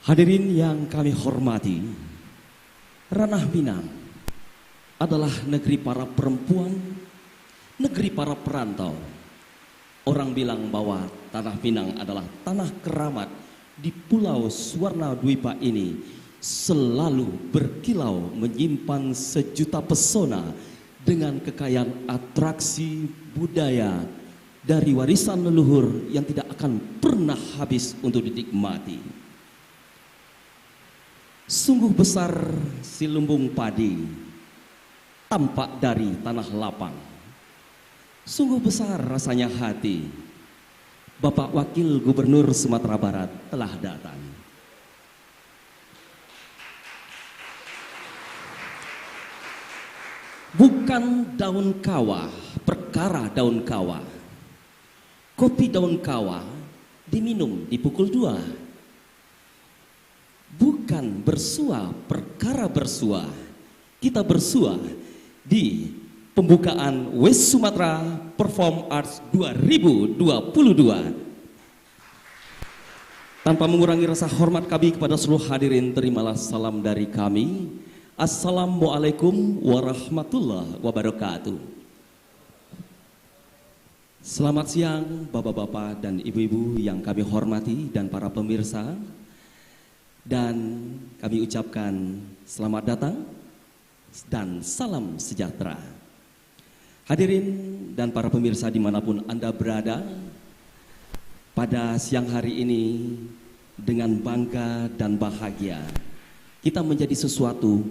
Hadirin yang kami hormati, Ranah Minang adalah negeri para perempuan, negeri para perantau. Orang bilang bahwa Tanah Minang adalah tanah keramat di Pulau Suwarna Dwipa ini selalu berkilau menyimpan sejuta pesona dengan kekayaan atraksi budaya dari warisan leluhur yang tidak akan pernah habis untuk dinikmati. Sungguh besar si lumbung padi tampak dari tanah lapang. Sungguh besar rasanya hati Bapak Wakil Gubernur Sumatera Barat telah datang. Bukan daun kawah, perkara daun kawah. Kopi daun kawah diminum di pukul 2. Bukan bersua, perkara bersua. Kita bersua di pembukaan West Sumatra Perform Arts 2022. Tanpa mengurangi rasa hormat kami kepada seluruh hadirin, terimalah salam dari kami. Assalamualaikum warahmatullahi wabarakatuh. Selamat siang bapak-bapak dan ibu-ibu yang kami hormati dan para pemirsa. Dan kami ucapkan selamat datang dan salam sejahtera. Hadirin dan para pemirsa dimanapun Anda berada, pada siang hari ini dengan bangga dan bahagia kita menjadi sesuatu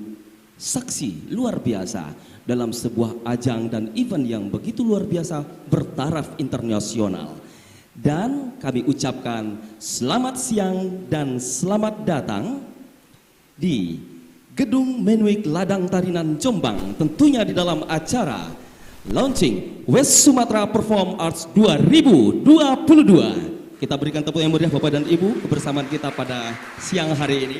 saksi luar biasa dalam sebuah ajang dan event yang begitu luar biasa bertaraf internasional. Dan kami ucapkan selamat siang dan selamat datang di Gedung Menwik Ladang Tarinan Jombang, tentunya di dalam acara launching West Sumatra Perform Arts 2022. Kita berikan tepuk yang meriah Bapak dan Ibu kebersamaan kita pada siang hari ini.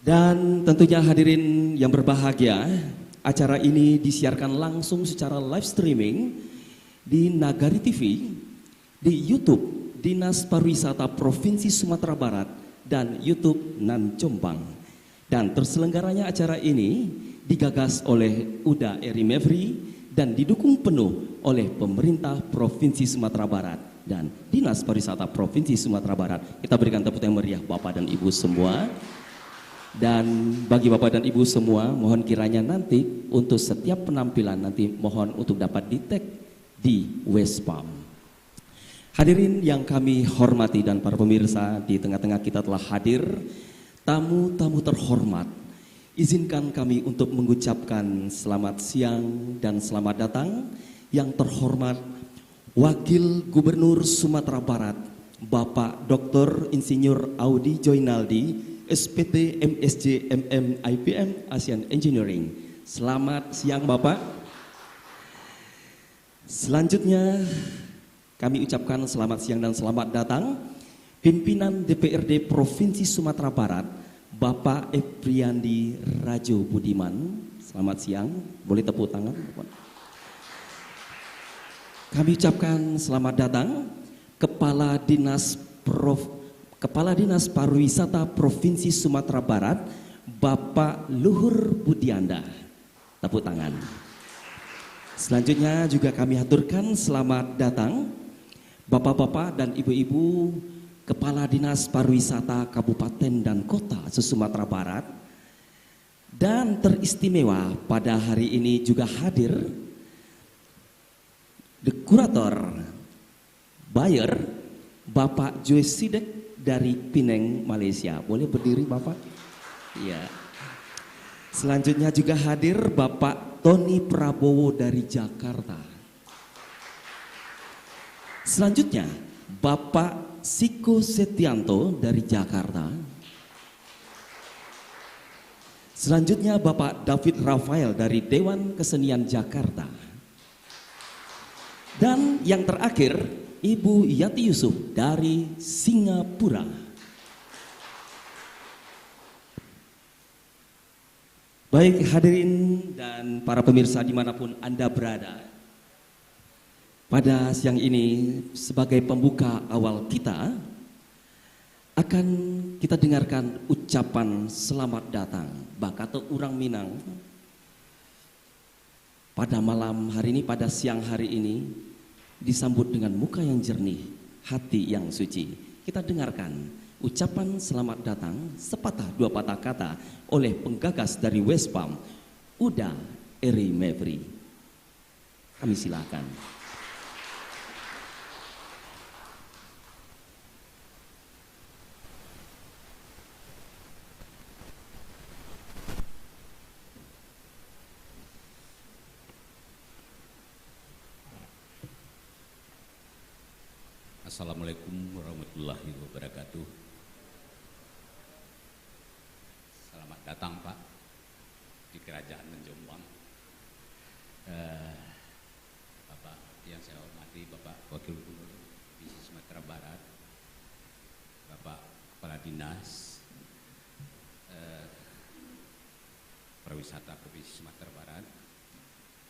Dan tentunya hadirin yang berbahagia, acara ini disiarkan langsung secara live streaming di Nagari TV, di YouTube Dinas Pariwisata Provinsi Sumatera Barat dan YouTube Nan Jombang. Dan terselenggaranya acara ini digagas oleh Uda Eri Mevri dan didukung penuh oleh pemerintah Provinsi Sumatera Barat dan Dinas Pariwisata Provinsi Sumatera Barat. Kita berikan tepuk tangan meriah Bapak dan Ibu semua. Dan bagi Bapak dan Ibu semua, mohon kiranya nanti untuk setiap penampilan nanti mohon untuk dapat di-tag di Westpam. Hadirin yang kami hormati dan para pemirsa, di tengah-tengah kita telah hadir tamu-tamu terhormat. Izinkan kami untuk mengucapkan selamat siang dan selamat datang yang terhormat Wakil Gubernur Sumatera Barat, Bapak Dr. Insinyur Audi Joinaldi, SPT MSc MM IPM Asian Engineering. Selamat siang Bapak. Selanjutnya kami ucapkan selamat siang dan selamat datang pimpinan DPRD Provinsi Sumatera Barat, Bapak Epriandi Rajo Budiman. Selamat siang, boleh tepuk tangan. Kami ucapkan selamat datang Kepala Dinas Pariwisata Provinsi Sumatera Barat, Bapak Luhur Budianda. Tepuk tangan. Selanjutnya juga kami haturkan selamat datang Bapak-bapak dan Ibu-ibu Kepala Dinas Pariwisata Kabupaten dan Kota se-Sumatera Barat. Dan teristimewa pada hari ini juga hadir The Kurator Buyer Bapak Joy Sidek dari Penang, Malaysia. Boleh berdiri Bapak? Iya. Selanjutnya juga hadir Bapak Tony Prabowo dari Jakarta. Selanjutnya Bapak Siko Setianto dari Jakarta. Selanjutnya Bapak David Rafael dari Dewan Kesenian Jakarta. Dan yang terakhir Ibu Yati Yusuf dari Singapura. Baik hadirin dan para pemirsa dimanapun Anda berada, pada siang ini sebagai pembuka awal kita akan kita dengarkan ucapan selamat datang bakato urang Minang. Pada malam hari ini, pada siang hari ini disambut dengan muka yang jernih, hati yang suci. Kita dengarkan ucapan selamat datang sepatah dua patah kata oleh penggagas dari Westpam, Uda Eri Mevri. Kami silakan. Assalamualaikum warahmatullahi wabarakatuh. Selamat datang Pak di Kerajaan Jombang. Bapak yang saya hormati, Bapak Wakil Gubernur Provinsi Sumatera Barat, Bapak Kepala Dinas Pariwisata Provinsi Sumatera Barat,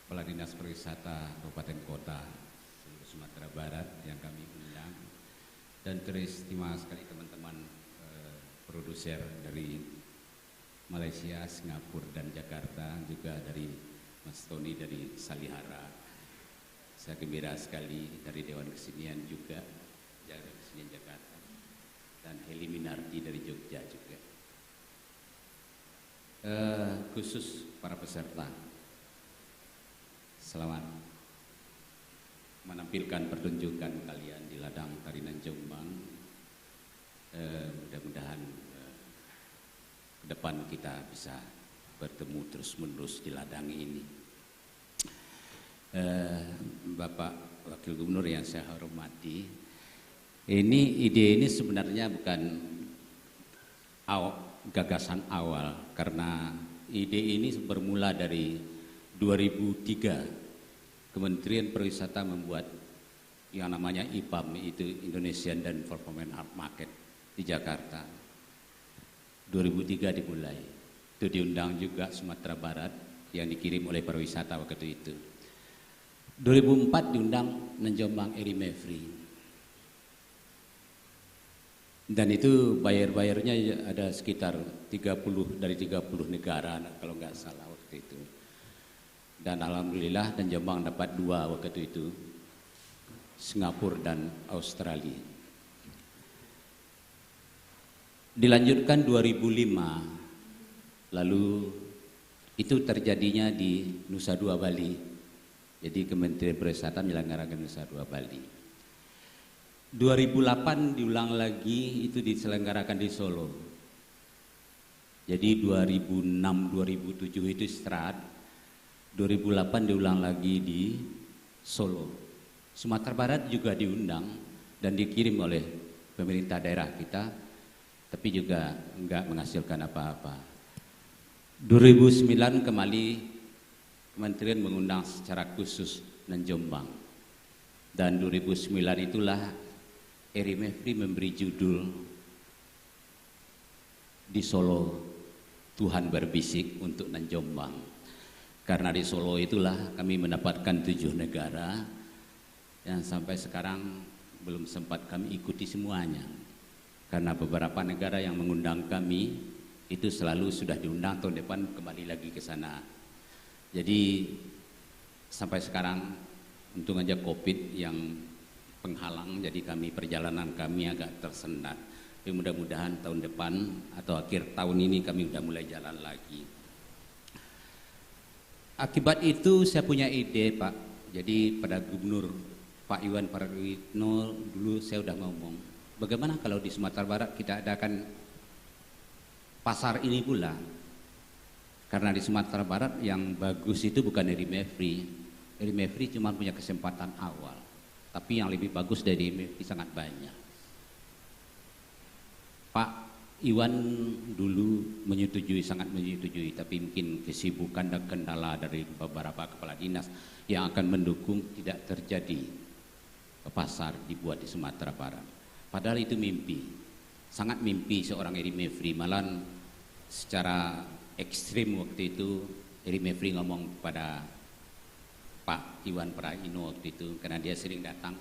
Kepala Dinas Pariwisata Kabupaten Kota Sumatera Barat yang kami undang, dan teristimewa sekali teman-teman produser dari Malaysia, Singapura dan Jakarta, juga dari Mas Tony dari Salihara. Saya gembira sekali dari Dewan Kesenian juga, Dewan Kesenian Jakarta, dan Heli Minardi dari Jogja juga. Khusus para peserta, selamat menampilkan pertunjukan kalian di ladang tarian Jombang. Mudah-mudahan ke depan kita bisa bertemu terus-menerus di ladang ini. Bapak Wakil Gubernur yang saya hormati, ide ini sebenarnya bukan gagasan awal, karena ide ini bermula dari 2003. Kementerian Pariwisata membuat yang namanya IPAM, itu Indonesian dan Performing Art Market di Jakarta. 2003 dimulai. Itu diundang juga Sumatera Barat yang dikirim oleh pariwisata waktu itu. 2004 diundang Jombang Eri Mevri. Dan itu bayar-bayarnya ada sekitar 30 negara kalau nggak salah waktu itu. Dan alhamdulillah dan Jombang dapat 2 waktu itu, Singapura dan Australia. Dilanjutkan 2005, lalu itu terjadinya di Nusa Dua Bali. Jadi Kementerian Pariwisata menyelenggarakan Nusa Dua Bali. 2008 diulang lagi, itu diselenggarakan di Solo. Jadi 2006-2007 itu istirahat. 2008 diulang lagi di Solo. Sumatera Barat juga diundang dan dikirim oleh pemerintah daerah kita, tapi juga enggak menghasilkan apa-apa. 2009 kembali Kementerian mengundang secara khusus Jombang. Dan 2009 itulah Eri Mevri memberi judul di Solo, Tuhan berbisik untuk Jombang. Karena di Solo itulah kami mendapatkan 7 negara yang sampai sekarang belum sempat kami ikuti semuanya. Karena beberapa negara yang mengundang kami itu selalu sudah diundang, tahun depan kembali lagi ke sana. Jadi sampai sekarang untung aja Covid yang penghalang, jadi perjalanan kami agak tersendat. Tapi mudah-mudahan tahun depan atau akhir tahun ini kami sudah mulai jalan lagi. Akibat itu saya punya ide Pak, jadi pada Gubernur Pak Iwan Pratikno dulu saya udah ngomong, bagaimana kalau di Sumatera Barat kita adakan pasar ini pula. Karena di Sumatera Barat yang bagus itu bukan Eri Mevri. Eri Mevri cuma punya kesempatan awal, tapi yang lebih bagus dari Eri Mevri sangat banyak. Pak Iwan dulu menyetujui, sangat menyetujui, tapi mungkin kesibukan dan kendala dari beberapa kepala dinas yang akan mendukung tidak terjadi pasar dibuat di Sumatera Barat. Padahal itu mimpi, sangat mimpi seorang Eri Mevri. Malah secara ekstrim waktu itu Eri Mevri ngomong kepada Pak Iwan Pratikno waktu itu, karena dia sering datang.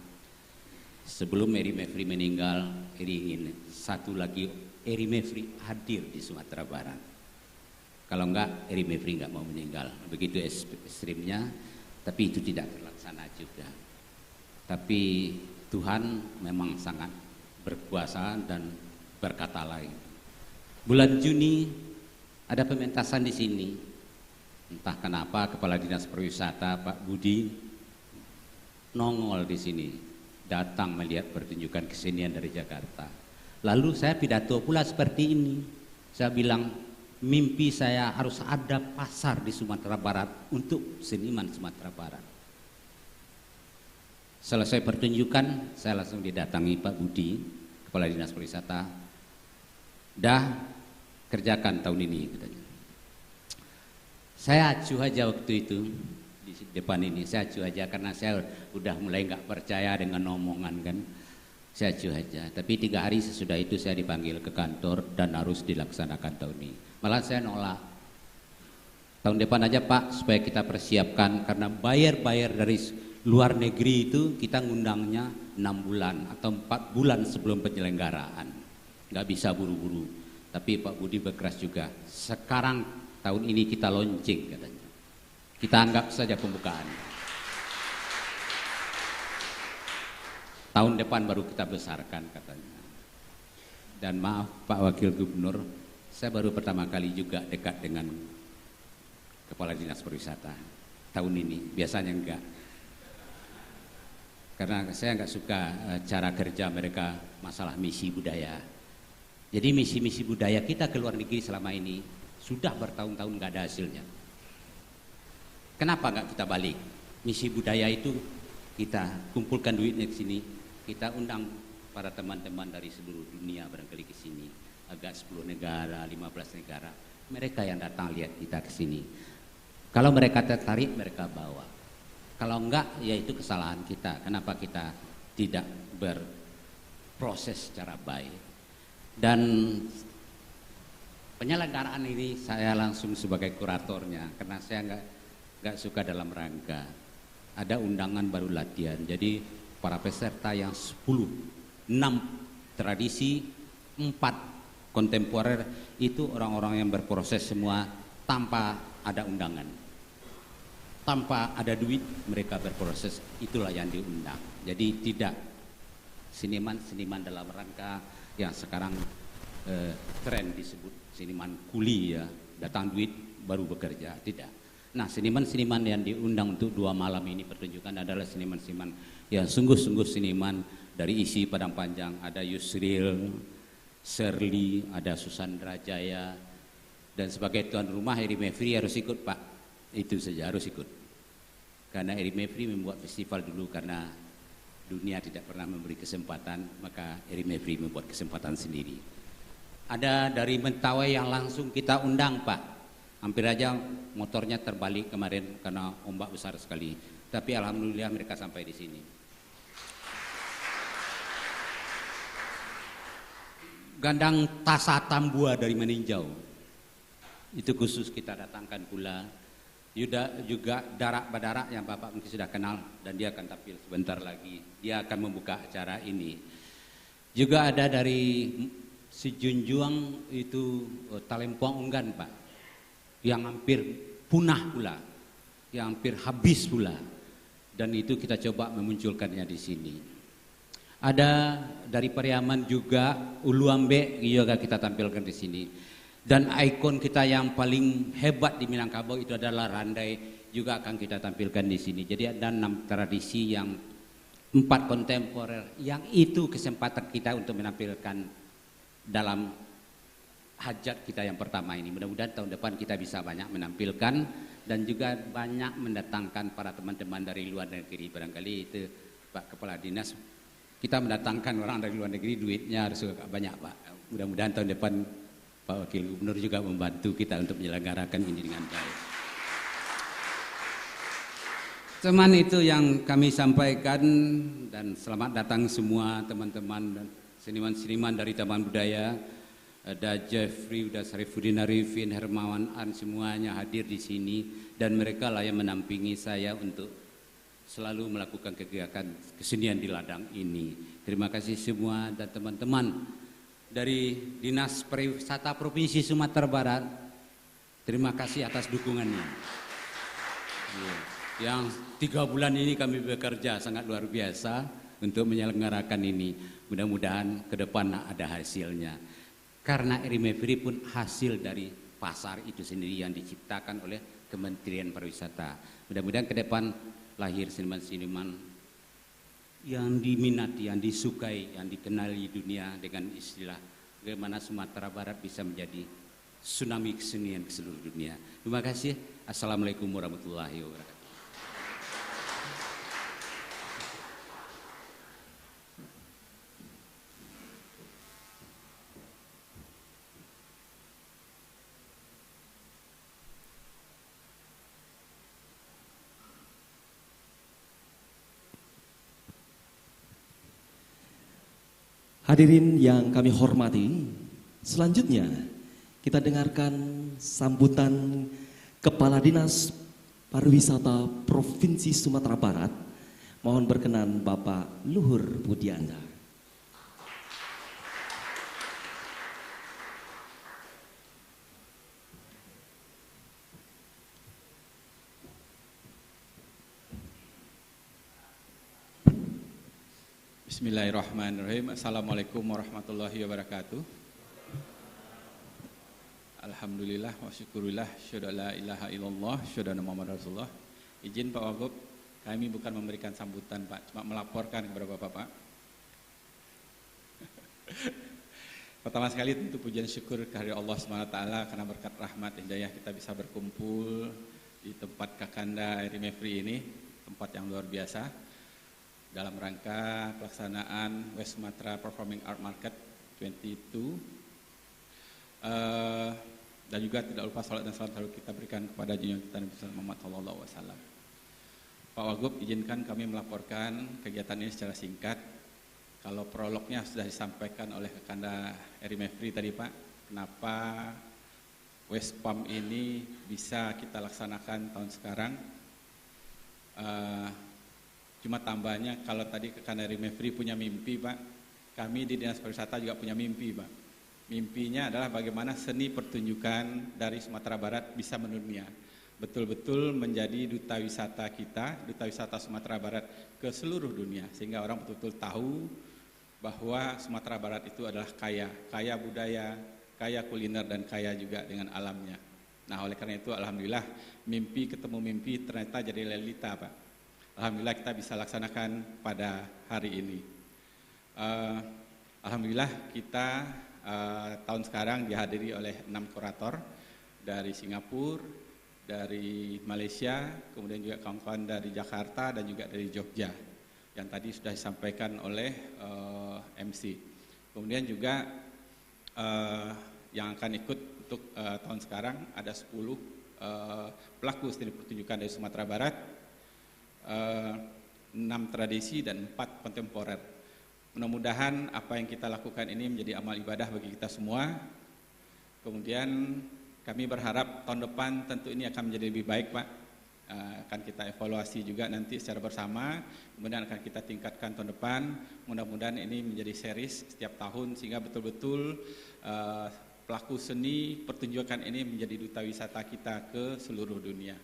Sebelum Eri Mevri meninggal, Eri ingin satu lagi Eri Mevri hadir di Sumatera Barat. Kalau enggak, Eri Mevri enggak mau meninggal. Begitu ekstrimnya, tapi itu tidak terlaksana juga. Tapi Tuhan memang sangat berkuasa dan berkata lain. Bulan Juni ada pementasan di sini. Entah kenapa Kepala Dinas Pariwisata Pak Budi nongol di sini, datang melihat pertunjukan kesenian dari Jakarta. Lalu saya pidato pula seperti ini. Saya bilang, mimpi saya harus ada pasar di Sumatera Barat untuk seniman Sumatera Barat. Selesai pertunjukan, saya langsung didatangi Pak Budi, Kepala Dinas Pariwisata. Dah kerjakan tahun ini, katanya. Saya acuh aja waktu itu di depan ini, saya acuh aja karena saya udah mulai nggak percaya dengan omongan kan. Saya acuh aja. Tapi 3 hari sesudah itu saya dipanggil ke kantor dan harus dilaksanakan tahun ini. Malah saya nolak. Tahun depan aja Pak, supaya kita persiapkan, karena bayar-bayar dari luar negeri itu kita ngundangnya 6 bulan atau 4 bulan sebelum penyelenggaraan. Nggak bisa buru-buru. Tapi Pak Budi berkeras juga. Sekarang tahun ini kita launching katanya. Kita anggap saja pembukaan. Tahun depan baru kita besarkan katanya. Dan maaf Pak Wakil Gubernur, saya baru pertama kali juga dekat dengan Kepala Dinas Pariwisata tahun ini. Biasanya enggak. Karena saya enggak suka cara kerja mereka masalah misi budaya. Jadi misi-misi budaya kita ke luar negeri selama ini sudah bertahun-tahun enggak ada hasilnya. Kenapa enggak kita balik? Misi budaya itu kita kumpulkan duitnya ke sini, kita undang para teman-teman dari seluruh dunia barangkali ke sini, agak 10 negara, 15 negara, mereka yang datang lihat kita ke sini. Kalau mereka tertarik, mereka bawa. Kalau enggak, ya itu kesalahan kita. Kenapa kita tidak berproses secara baik? Dan penyelenggaraan ini saya langsung sebagai kuratornya, karena saya enggak suka dalam rangka. Ada undangan baru latihan, jadi para peserta yang 6 tradisi, 4 kontemporer, itu orang-orang yang berproses semua tanpa ada undangan. Tanpa ada duit mereka berproses, itulah yang diundang. Jadi tidak seniman-seniman dalam rangka yang sekarang tren disebut seniman kuli ya, datang duit baru bekerja, tidak. Nah, seniman-seniman yang diundang untuk 2 malam ini pertunjukan adalah seniman-seniman yang sungguh-sungguh seniman dari isi Padang Panjang. Ada Yusril, Shirley, ada Susandra Jaya, dan sebagai tuan rumah Eri Mevri harus ikut Pak. Itu saja, harus ikut. Karena Eri Mevri membuat festival dulu, karena dunia tidak pernah memberi kesempatan, maka Eri Mevri membuat kesempatan sendiri. Ada dari Mentawai yang langsung kita undang Pak. Hampir aja motornya terbalik kemarin karena ombak besar sekali. Tapi alhamdulillah mereka sampai di sini. Gandang Tasa Tambua dari Meninjau, itu khusus kita datangkan pula. Yuda juga Darak Badarak yang Bapak mungkin sudah kenal, dan dia akan tampil sebentar lagi. Dia akan membuka acara ini. Juga ada dari si Junjuang itu Talempuang Unggan Pak, yang hampir punah pula, yang hampir habis pula, dan itu kita coba memunculkannya di sini. Ada dari Pariaman juga Uluambe juga kita tampilkan di sini. Dan ikon kita yang paling hebat di Minangkabau itu adalah Randai, juga akan kita tampilkan di sini. Jadi ada 6 tradisi yang 4 kontemporer, yang itu kesempatan kita untuk menampilkan dalam hajat kita yang pertama ini. Mudah-mudahan tahun depan kita bisa banyak menampilkan dan juga banyak mendatangkan para teman-teman dari luar negeri. Barangkali itu Pak Kepala Dinas, kita mendatangkan orang dari luar negeri, duitnya harus banyak Pak. Mudah-mudahan tahun depan Pak Wakil Gubernur juga membantu kita untuk menyelenggarakan ini dengan baik. Cuman itu yang kami sampaikan, dan selamat datang semua teman-teman dan seniman-seniman dari Taman Budaya. Ada Jeffrey, ada Sarifuddin Arifin, Hermawan An, semuanya hadir di sini, dan mereka lah yang menampingi saya untuk selalu melakukan kegiatan kesenian di ladang ini. Terima kasih semua dan teman-teman dari Dinas Pariwisata Provinsi Sumatera Barat. Terima kasih atas dukungannya. Yang 3 bulan ini kami bekerja sangat luar biasa untuk menyelenggarakan ini. Mudah-mudahan ke depan ada hasilnya. Karena Erimefri pun hasil dari pasar itu sendiri yang diciptakan oleh Kementerian Pariwisata. Mudah-mudahan ke depan lahir seniman-seniman yang diminati, yang disukai, yang dikenali dunia dengan istilah bagaimana Sumatera Barat bisa menjadi tsunami kesenian ke seluruh dunia. Terima kasih. Assalamualaikum warahmatullahi wabarakatuh. Hadirin yang kami hormati, selanjutnya kita dengarkan sambutan Kepala Dinas Pariwisata Provinsi Sumatera Barat. Mohon berkenan Bapak Luhur Budianda. Bismillahirrahmanirrahim. Assalamualaikum warahmatullahi wabarakatuh. Alhamdulillah wa syukurillah, syada la ilaha illallah, syada Muhammad Rasulullah. Izin Pak Wagub, kami bukan memberikan sambutan Pak, cuma melaporkan kepada Bapak. Pertama sekali tentu pujian syukur kehadirat Allah SWT karena berkat rahmat hidayah kita bisa berkumpul di tempat Kakanda Erimefri ini, tempat yang luar biasa. Dalam rangka pelaksanaan West Sumatra Performing Art Market 22 dan juga tidak lupa salat dan salam selalu kita berikan kepada junjungan kita Nabi Muhammad SAW. Pak Wagub, izinkan kami melaporkan kegiatan ini secara singkat. Kalau prolognya sudah disampaikan oleh Kakanda Erimefri tadi Pak, kenapa West Pump ini bisa kita laksanakan tahun sekarang. Cuma tambahnya kalau tadi Kakanda Erimefri punya mimpi Pak, kami di Dinas Pariwisata juga punya mimpi Pak. Mimpinya adalah bagaimana seni pertunjukan dari Sumatera Barat bisa mendunia. Betul-betul menjadi duta wisata kita, duta wisata Sumatera Barat ke seluruh dunia. Sehingga orang betul-betul tahu bahwa Sumatera Barat itu adalah kaya budaya, kaya kuliner dan kaya juga dengan alamnya. Nah oleh karena itu alhamdulillah mimpi ketemu mimpi ternyata jadi realita Pak. Alhamdulillah kita bisa laksanakan pada hari ini. Alhamdulillah kita tahun sekarang dihadiri oleh 6 kurator dari Singapura, dari Malaysia, kemudian juga kawan-kawan dari Jakarta dan juga dari Jogja yang tadi sudah disampaikan oleh MC. Kemudian juga yang akan ikut untuk tahun sekarang ada 10 pelaku seni pertunjukan dari Sumatera Barat, 6 tradisi dan 4 kontemporer. Mudah-mudahan apa yang kita lakukan ini menjadi amal ibadah bagi kita semua. Kemudian kami berharap tahun depan tentu ini akan menjadi lebih baik Pak. Akan kita evaluasi juga nanti secara bersama. Kemudian akan kita tingkatkan tahun depan. Mudah-mudahan ini menjadi series setiap tahun sehingga betul-betul pelaku seni pertunjukan ini menjadi duta wisata kita ke seluruh dunia.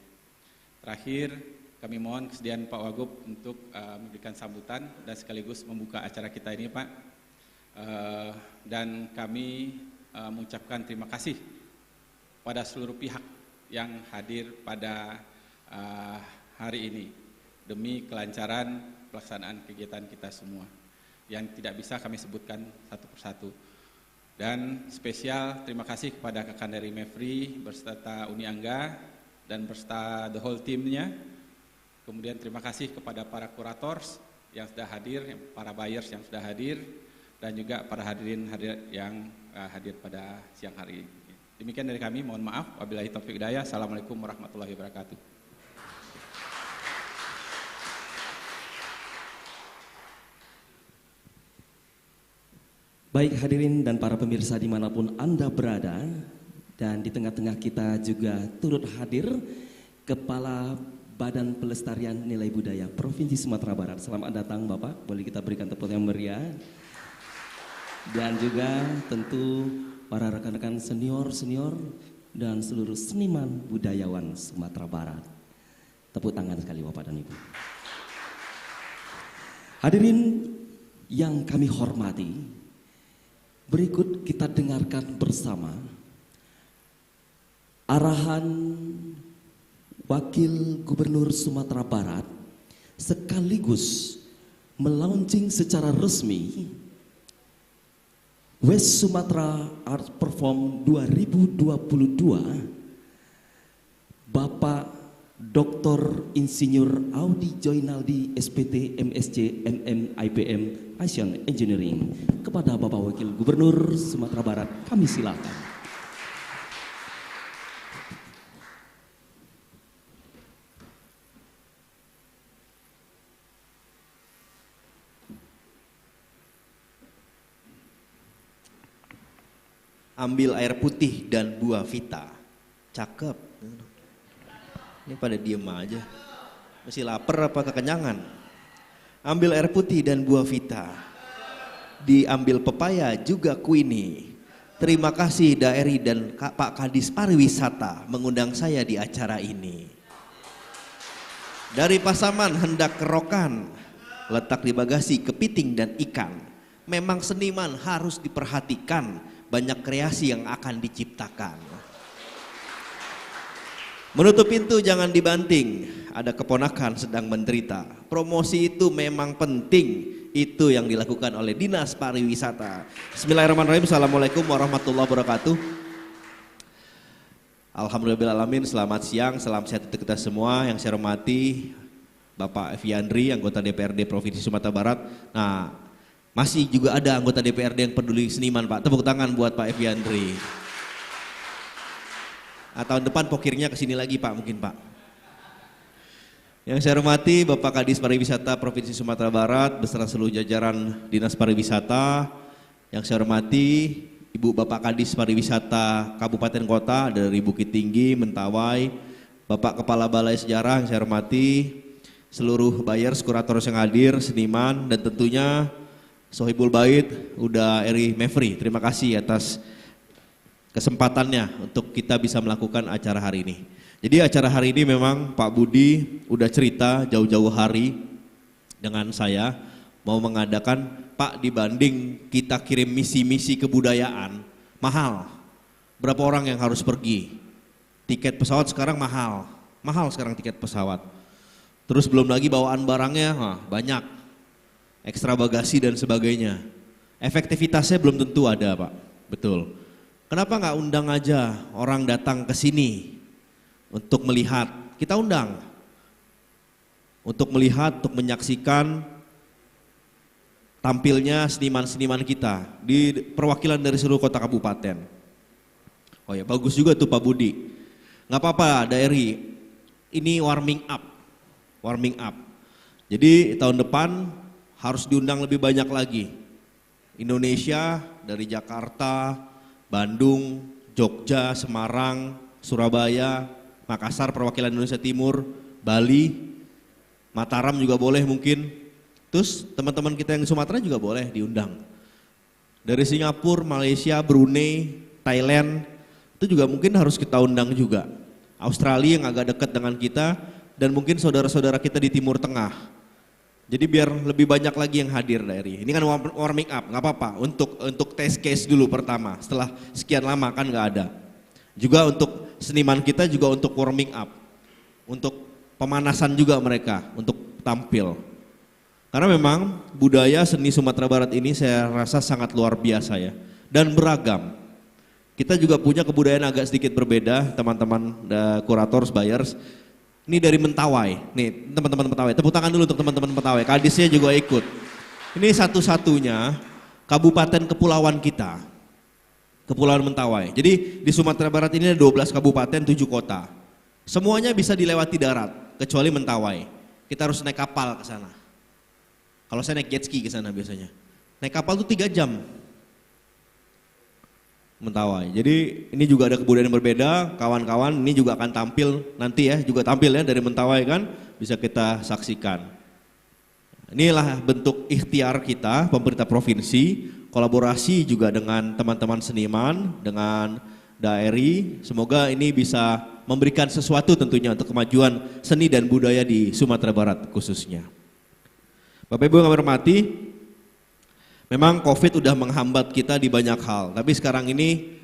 Terakhir, kami mohon kesediaan Pak Wagub untuk memberikan sambutan dan sekaligus membuka acara kita ini Pak. Dan kami mengucapkan terima kasih pada seluruh pihak yang hadir pada hari ini demi kelancaran pelaksanaan kegiatan kita semua yang tidak bisa kami sebutkan satu persatu. Dan spesial terima kasih kepada Kakanda Erimefri berserta Uni Angga dan berserta the whole teamnya. Kemudian terima kasih kepada para kurators yang sudah hadir, para buyers yang sudah hadir, dan juga para hadirin yang hadir pada siang hari ini. Demikian dari kami, mohon maaf. Wabillahi taufiq hidayah. Assalamualaikum warahmatullahi wabarakatuh. Baik hadirin dan para pemirsa dimanapun Anda berada, dan di tengah-tengah kita juga turut hadir Kepala Badan Pelestarian Nilai Budaya Provinsi Sumatera Barat. Selamat datang Bapak, boleh kita berikan tepuk yang meriah. Dan juga tentu para rekan-rekan senior-senior dan seluruh seniman budayawan Sumatera Barat. Tepuk tangan sekali Bapak dan Ibu. Hadirin yang kami hormati, berikut kita dengarkan bersama arahan Wakil Gubernur Sumatera Barat sekaligus melaunching secara resmi West Sumatra Art Perform 2022 Bapak Dr. Insinyur Audi Joinaldi SPT MSc MM IPM Asian Engineering. Kepada Bapak Wakil Gubernur Sumatera Barat kami silakan. Ambil air putih dan buah vita. Cakep. Ini pada diem aja. Masih lapar apa kekenyangan? Ambil air putih dan buah vita. Diambil pepaya juga kuini. Terima kasih Daeri dan Pak Kadis Pariwisata mengundang saya di acara ini. Dari Pasaman hendak ke Rokan, letak di bagasi kepiting dan ikan. Memang seniman harus diperhatikan. Banyak kreasi yang akan diciptakan. Menutup pintu jangan dibanting. Ada keponakan sedang menderita. Promosi itu memang penting. Itu yang dilakukan oleh Dinas Pariwisata. Bismillahirrahmanirrahim. Assalamualaikum warahmatullahi wabarakatuh. Alhamdulillahirrahmanirrahim. Selamat siang. Salam sehat untuk kita semua. Yang saya hormati Bapak Evi Andri, anggota DPRD Provinsi Sumatera Barat. Nah, masih juga ada anggota DPRD yang peduli seniman Pak. Tepuk tangan buat Pak Evi Andri. Tahun depan pokirnya kesini lagi Pak mungkin Pak. Yang saya hormati Bapak Kadis Pariwisata Provinsi Sumatera Barat beserta seluruh jajaran Dinas Pariwisata. Yang saya hormati Ibu Bapak Kadis Pariwisata Kabupaten Kota dari Bukit Tinggi, Mentawai. Bapak Kepala Balai Sejarah yang saya hormati. Seluruh buyers, kurator yang hadir, seniman dan tentunya Sohibul Bait, udah Eri Mevri, terima kasih atas kesempatannya untuk kita bisa melakukan acara hari ini. Jadi acara hari ini memang Pak Budi udah cerita jauh-jauh hari dengan saya mau mengadakan, Pak, dibanding kita kirim misi-misi kebudayaan mahal. Berapa orang yang harus pergi? Tiket pesawat sekarang mahal sekarang tiket pesawat. Terus belum lagi bawaan barangnya banyak. Ekstra bagasi dan sebagainya. Efektivitasnya belum tentu ada Pak, betul. Kenapa nggak undang aja orang datang ke sini untuk melihat? Kita undang untuk melihat, untuk menyaksikan tampilnya seniman-seniman kita di perwakilan dari seluruh kota kabupaten. Oh ya bagus juga tuh Pak Budi. Nggak apa-apa Daeri, ini warming up. Jadi tahun depan harus diundang lebih banyak lagi. Indonesia dari Jakarta, Bandung, Jogja, Semarang, Surabaya, Makassar perwakilan Indonesia Timur, Bali, Mataram juga boleh mungkin. Terus teman-teman kita yang di Sumatera juga boleh diundang. Dari Singapura, Malaysia, Brunei, Thailand, itu juga mungkin harus kita undang juga. Australia yang agak dekat dengan kita dan mungkin saudara-saudara kita di Timur Tengah. Jadi biar lebih banyak lagi yang hadir dari ini kan warming up, nggak apa-apa untuk test case dulu pertama. Setelah sekian lama kan nggak ada. Juga untuk seniman kita juga untuk warming up, untuk pemanasan juga mereka untuk tampil. Karena memang budaya seni Sumatera Barat ini saya rasa sangat luar biasa ya dan beragam. Kita juga punya kebudayaan agak sedikit berbeda teman-teman kurator, buyers. Ini dari Mentawai, nih teman-teman Mentawai, tepuk tangan dulu untuk teman-teman Mentawai, Kadisnya juga ikut. Ini satu-satunya kabupaten kepulauan kita, Kepulauan Mentawai. Jadi di Sumatera Barat ini ada 12 kabupaten, 7 kota. Semuanya bisa dilewati darat, kecuali Mentawai. Kita harus naik kapal ke sana. Kalau saya naik jet ski ke sana biasanya. Naik kapal tuh 3 jam. Mentawai. Jadi ini juga ada kebudayaan yang berbeda, kawan-kawan ini juga akan tampil nanti ya, juga tampil ya dari Mentawai kan, bisa kita saksikan. Inilah bentuk ikhtiar kita, pemerintah provinsi, kolaborasi juga dengan teman-teman seniman, dengan daeri, semoga ini bisa memberikan sesuatu tentunya untuk kemajuan seni dan budaya di Sumatera Barat khususnya. Bapak Ibu yang kami hormati, memang COVID udah menghambat kita di banyak hal, tapi sekarang ini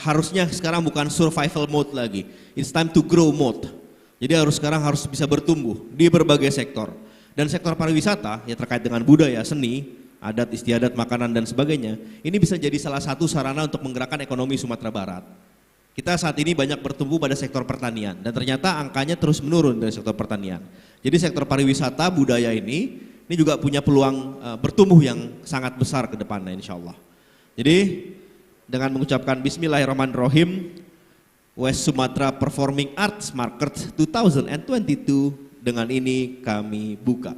harusnya sekarang bukan survival mode lagi. It's time to grow mode. Jadi sekarang harus bisa bertumbuh di berbagai sektor. Dan sektor pariwisata ya terkait dengan budaya, seni, adat istiadat, makanan dan sebagainya. Ini bisa jadi salah satu sarana untuk menggerakkan ekonomi Sumatera Barat. Kita saat ini banyak bertumbuh pada sektor pertanian dan ternyata angkanya terus menurun dari sektor pertanian. Jadi sektor pariwisata budaya ini juga punya peluang bertumbuh yang sangat besar ke depannya insya Allah. Jadi dengan mengucapkan Bismillahirrahmanirrahim, West Sumatra Performing Arts Market 2022 dengan ini kami buka.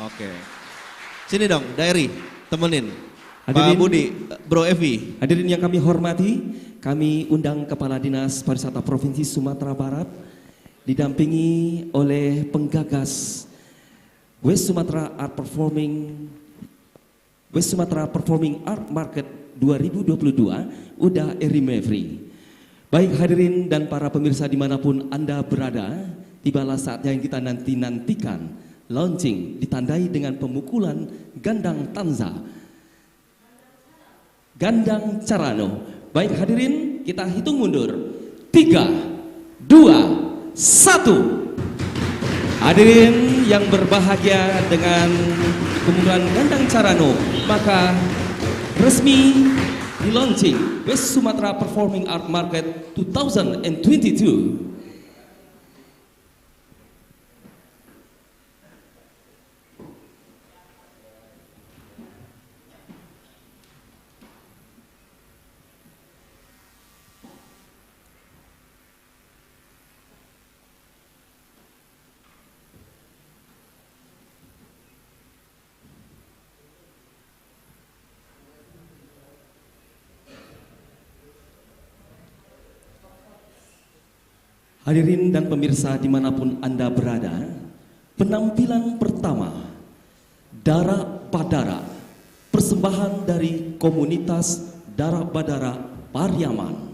Oke. Sini dong, Daeri, temenin. Pak Budi, Bro Evi. Hadirin yang kami hormati, kami undang Kepala Dinas Pariwisata Provinsi Sumatera Barat didampingi oleh penggagas West Sumatra Performing Art Market 2022, Uda Eri Mevri. Baik hadirin dan para pemirsa dimanapun Anda berada, tibalah saatnya yang kita nantikan. Launching ditandai dengan pemukulan gandang tanza, gandang carano. Baik hadirin, kita hitung mundur. 3, 2, 1. Hadirin yang berbahagia, dengan pemukulan gandang carano, maka resmi di launching West Sumatra Performing Art Market 2022. Hadirin dan pemirsa dimanapun Anda berada, penampilan pertama, Dara Badara, persembahan dari komunitas Dara Badara Pariaman.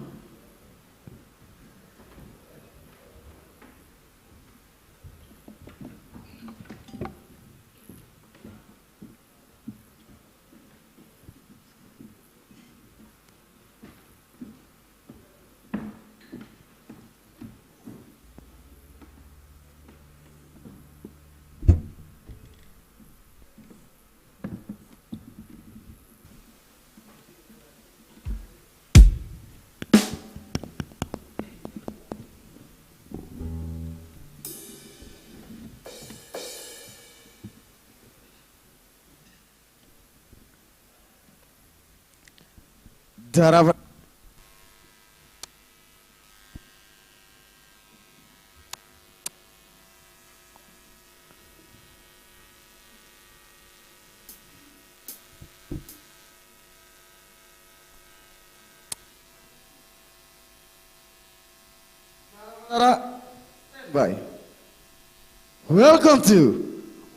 Dara Bye. Welcome to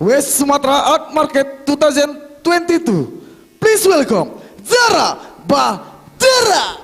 West Sumatra Art Market 2022. Please welcome Dara Badara.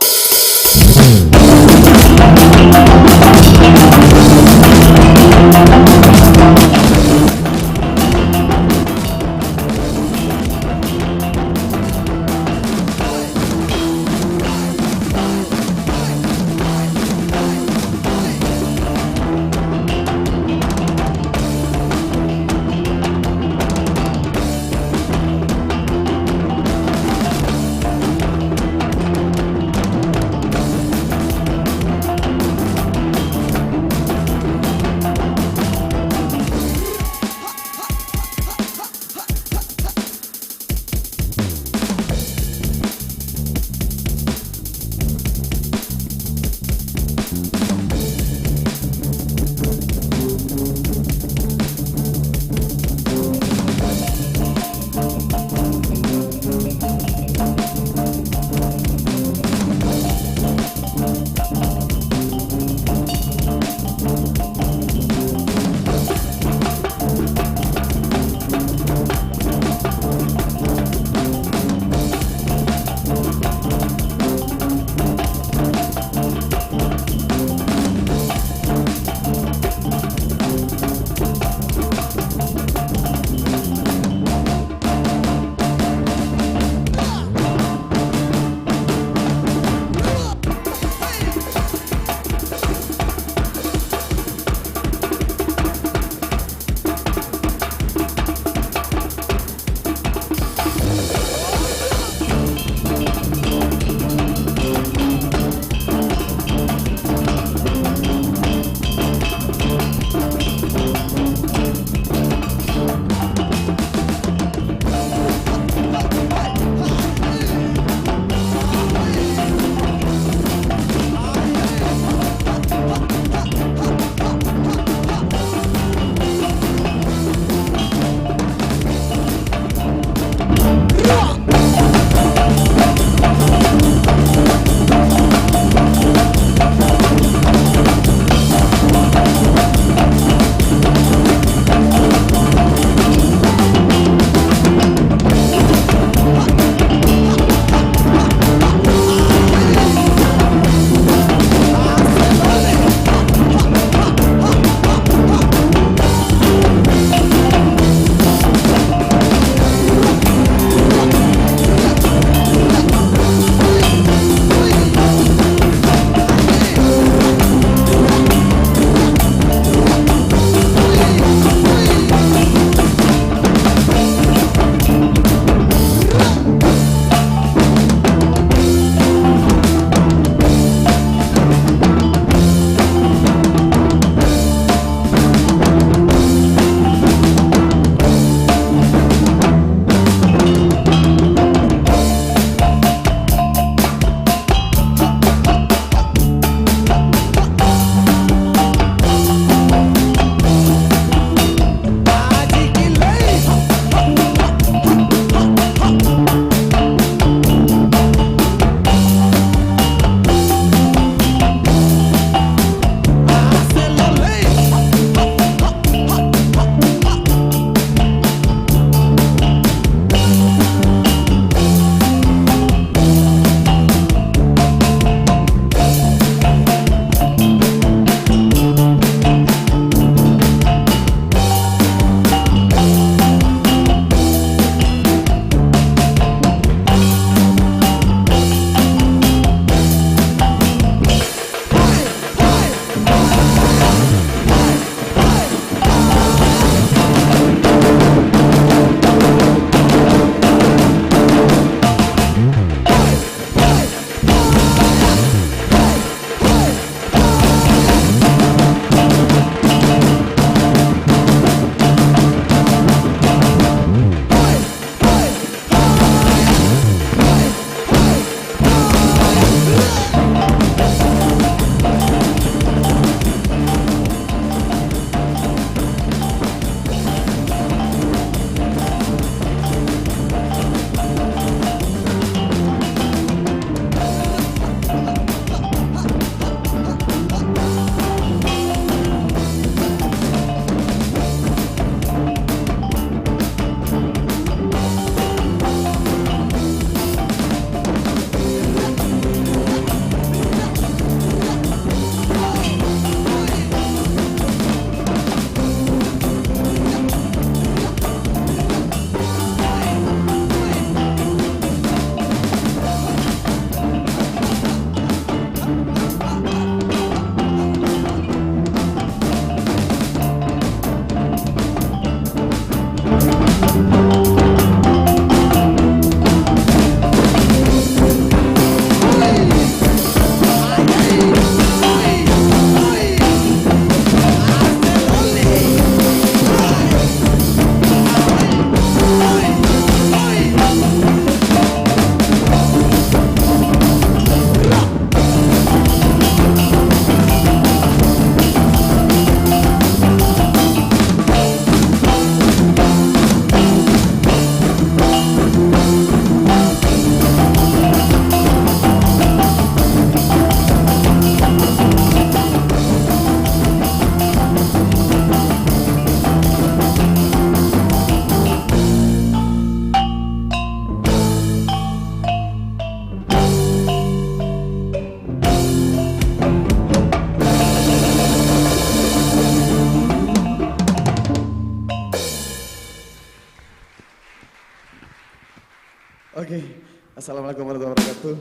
Oke, Assalamualaikum warahmatullahi wabarakatuh.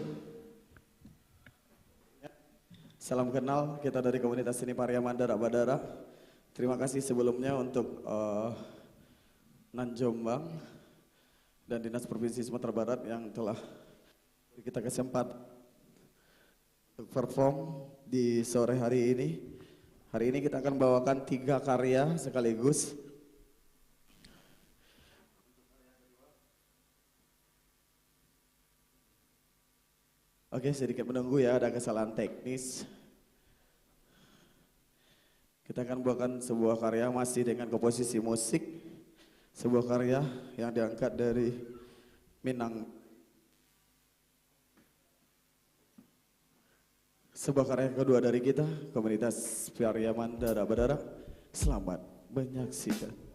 Salam kenal, kita dari komunitas seni Pariaman Dara Badara. Terima kasih sebelumnya untuk Nan Jombang dan Dinas Provinsi Sumatera Barat yang telah beri kita kesempatan untuk perform di sore hari ini. Hari ini kita akan bawakan 3 karya sekaligus. Oke, sedikit menunggu ya, ada kesalahan teknis. Kita akan bawakan sebuah karya masih dengan komposisi musik. Sebuah karya yang diangkat dari Minang. Sebuah karya kedua dari kita, komunitas Pariaman Dara Badara. Selamat menyaksikan.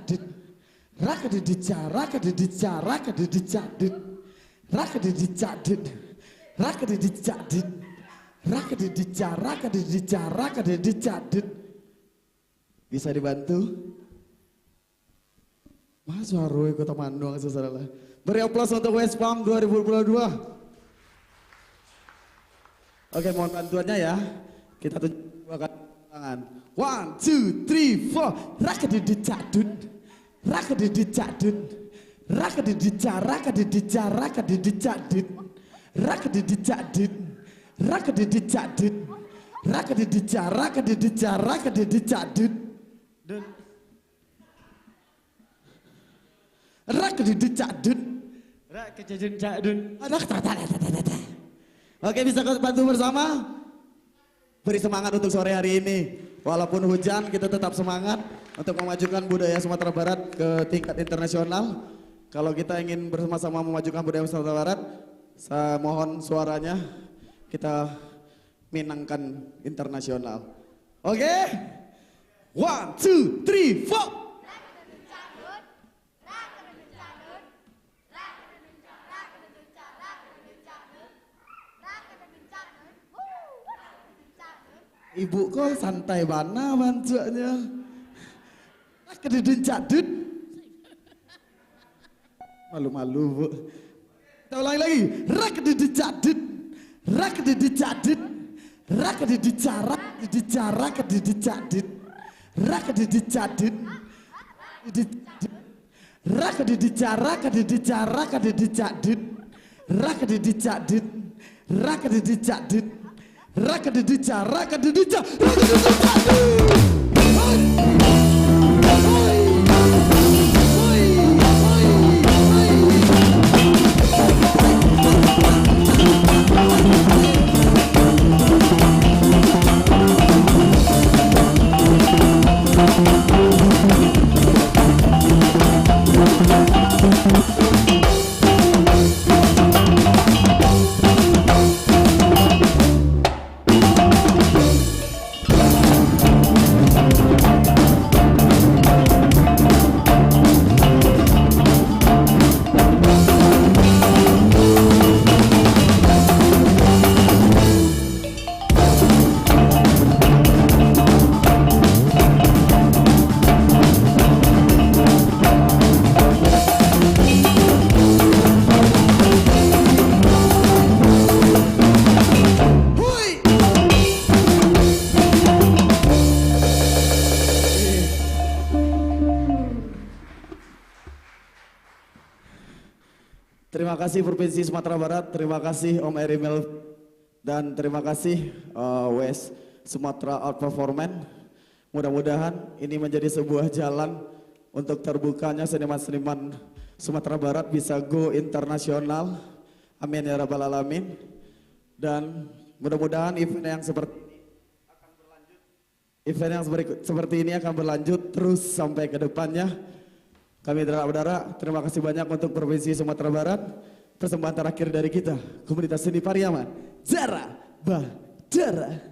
dicadit. Rakadidija, rakadidija, rakadidijadit. Rakadidijadit. Rakadidijadit. Rakadidija, rakadidija, rakadidijadit. Bisa dibantu? Mas Warui Kota Bandung, saudara. Beri aplaus untuk Westpam 2022. Oke, mohon bantuannya ya. Kita tunjukkan tangan. 1, 2, 3, 4. Rakadidijadut. Rakadidijadut. Rakadidija, rakadidija, rakadidijadut. Rakadidijadut. Rakadidijadut. Rakadidija, rakadidija, rakadidijadut. Rakadidijadut. Rakadidijadut. Oke, bisa bantu bersama? Beri semangat untuk sore hari ini. Walaupun hujan, kita tetap semangat untuk memajukan budaya Sumatera Barat ke tingkat internasional. Kalau kita ingin bersama-sama memajukan budaya Sumatera Barat, saya mohon suaranya kita minangkan internasional. Oke? 1, 2, 3, 4. Ibu kok santai mana bantuannya? Rakadidijadut. Malu-malu bu. Kita ulangi lagi. Rakadidijadut. Rakadidijadut. Rakadidija, rakadidija, rakadidijadut. Rakadidijadut. Rakadidija, rakadidija, rakadidijadut. Rakadidijadut. Rakadidijadut. Rakadidija, rakadidija, rakadidijadut. Terima kasih Provinsi Sumatera Barat, terima kasih Om Erimel, dan terima kasih West Sumatera Art Performance. Mudah-mudahan ini menjadi sebuah jalan untuk terbukanya seniman-seniman Sumatera Barat bisa go internasional. Amin ya rabbal alamin. Dan mudah-mudahan event yang seperti ini akan berlanjut terus sampai ke depannya. Kami Dara-Dara, terima kasih banyak untuk Provinsi Sumatera Barat. Persembahan terakhir dari kita, Komunitas Seni Pariaman, Dara-Dara.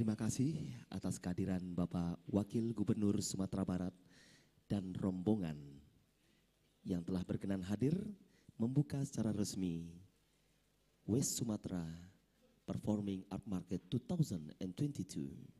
Terima kasih atas kehadiran Bapak Wakil Gubernur Sumatera Barat dan rombongan yang telah berkenan hadir membuka secara resmi West Sumatra Performing Art Market 2022.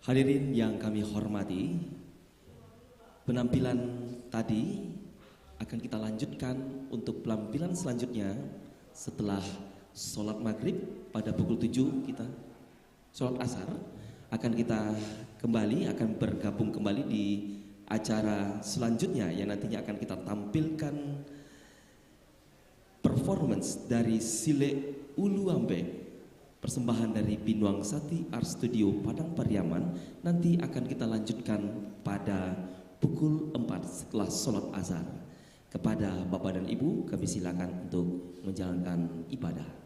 Hadirin yang kami hormati, penampilan tadi akan kita lanjutkan untuk penampilan selanjutnya setelah sholat maghrib pada pukul 7 kita sholat asar akan kita kembali, akan bergabung kembali di acara selanjutnya yang nantinya akan kita tampilkan performance dari Sile Uluambe, persembahan dari Binuang Sati Art Studio Padang Pariaman. Nanti akan kita lanjutkan pada pukul 4 setelah sholat asar. Kepada Bapak dan Ibu kami silakan untuk menjalankan ibadah.